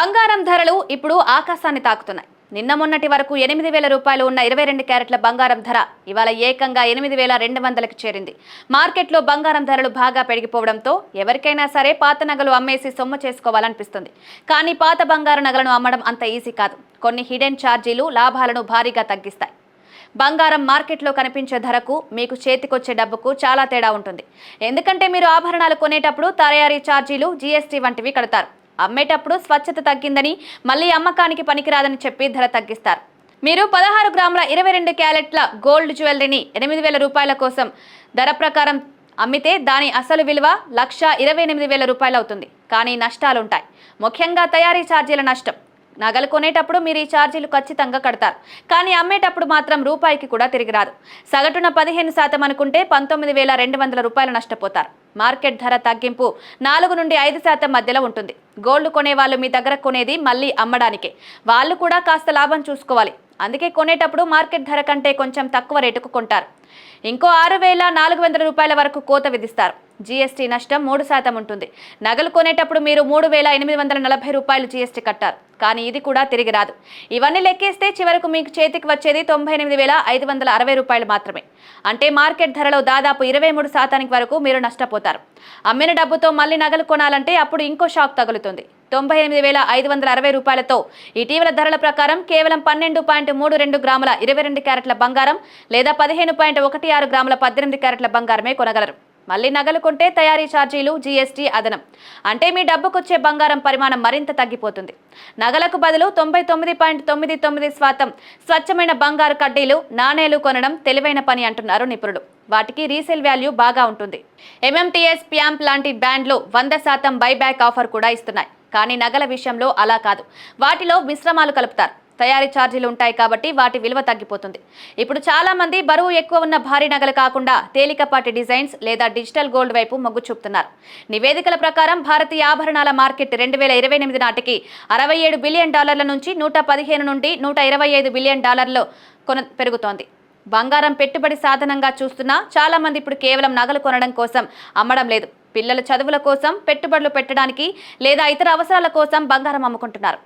బంగారం ధరలు ఇప్పుడు ఆకాశాన్ని తాకుతున్నాయి. నిన్న మొన్నటి వరకు 8,000 రూపాయలు ఉన్న 22 క్యారెట్ల బంగారం ధర ఇవాళ ఏకంగా 8,200కి చేరింది. మార్కెట్లో బంగారం ధరలు బాగా పెరిగిపోవడంతో ఎవరికైనా సరే పాత నగలు అమ్మేసి సొమ్ము చేసుకోవాలనిపిస్తుంది. కానీ పాత బంగారు నగలను అమ్మడం అంత ఈజీ కాదు. కొన్ని హిడెన్ ఛార్జీలు లాభాలను భారీగా తగ్గిస్తాయి. బంగారం మార్కెట్లో కనిపించే ధరకు మీకు చేతికొచ్చే డబ్బుకు చాలా తేడా ఉంటుంది. ఎందుకంటే మీరు ఆభరణాలు కొనేటప్పుడు తయారీ ఛార్జీలు, జీఎస్టీ వంటివి కడతారు. అమ్మేటప్పుడు స్వచ్ఛత తగ్గిందని, మళ్ళీ అమ్మకానికి పనికిరాదని చెప్పి ధర తగ్గిస్తారు. మీరు 16 గ్రాముల 22 క్యారెట్ల గోల్డ్ జ్యువెలరీని 8,000 రూపాయల కోసం ధర ప్రకారం అమ్మితే దాని అసలు విలువ 1,28,000 రూపాయలు అవుతుంది. కానీ నష్టాలుంటాయి. ముఖ్యంగా తయారీ ఛార్జీల నష్టం. నగలు కొనేటప్పుడు మీరు ఈ ఛార్జీలు ఖచ్చితంగా కడతారు. కానీ అమ్మేటప్పుడు మాత్రం రూపాయికి కూడా తిరిగి రాదు. సగటున 15% అనుకుంటే 19,200 రూపాయలు నష్టపోతారు. మార్కెట్ ధర తగ్గింపు 4 నుండి 5% మధ్యలో ఉంటుంది. గోల్డ్ కొనే వాళ్ళు మీ దగ్గర కొనేది మళ్ళీ అమ్మడానికే. వాళ్ళు కూడా కాస్త లాభం చూసుకోవాలి. అందుకే కొనేటప్పుడు మార్కెట్ ధర కంటే కొంచెం తక్కువ రేటుకు కొంటారు. ఇంకో 6,400 రూపాయల వరకు కోత విధిస్తారు. జీఎస్టీ నష్టం 3% ఉంటుంది. నగలు కొనేటప్పుడు మీరు 3,840 రూపాయలు జీఎస్టీ కట్టారు. కానీ ఇది కూడా తిరిగి రాదు. ఇవన్నీ లెక్కేస్తే చివరకు మీకు చేతికి వచ్చేది 98,560 రూపాయలు మాత్రమే. అంటే మార్కెట్ ధరలో దాదాపు 23% వరకు మీరు నష్టపోతారు. అమ్మిన డబ్బుతో మళ్ళీ నగలు కొనాలంటే అప్పుడు ఇంకో షాక్ తగులుతుంది. 98,560 రూపాయలతో ఇటీవల ధరల ప్రకారం కేవలం 12.32 గ్రాముల 22 క్యారెట్ల బంగారం లేదా 15.16 గ్రాముల 18 క్యారెట్ల బంగారమే కొనగలరు. మళ్ళీ నగలు కొంటే తయారీ ఛార్జీలు, జీఎస్టీ అదనం. అంటే మీ డబ్బుకొచ్చే బంగారం పరిమాణం మరింత తగ్గిపోతుంది. నగలకు బదులు 99.99% స్వచ్ఛమైన బంగారు కడ్డీలు, నాణేలు కొనడం తెలివైన పని అంటున్నారు నిపుణులు. వాటికి రీసేల్ వాల్యూ బాగా ఉంటుంది. ఎంఎంటీఎస్, ప్యాంప్ లాంటి బ్యాండ్లు 100% బైబ్యాక్ ఆఫర్ కూడా ఇస్తున్నాయి. కానీ నగల విషయంలో అలా కాదు. వాటిలో మిశ్రమాలు కలుపుతారు. తయారీ ఛార్జీలు ఉంటాయి కాబట్టి వాటి విలువ తగ్గిపోతుంది. ఇప్పుడు చాలా మంది బరువు ఎక్కువ ఉన్న భారీ నగలు కాకుండా తేలికపాటి డిజైన్స్ లేదా డిజిటల్ గోల్డ్ వైపు మొగ్గు చూపుతున్నారు. నివేదికల ప్రకారం భారతీయ ఆభరణాల మార్కెట్ 2028 నాటికి $67 బిలియన్ నుంచి $115 నుండి $125 బిలియన్ పెరుగుతోంది. బంగారం పెట్టుబడి సాధనంగా చూస్తున్నా చాలా మంది ఇప్పుడు కేవలం నగలు కొనడం కోసం అమ్మడం లేదు. పిల్లల చదువుల కోసం, పెట్టుబడులు పెట్టడానికి లేదా ఇతర అవసరాల కోసం బంగారం అమ్ముకుంటున్నారు.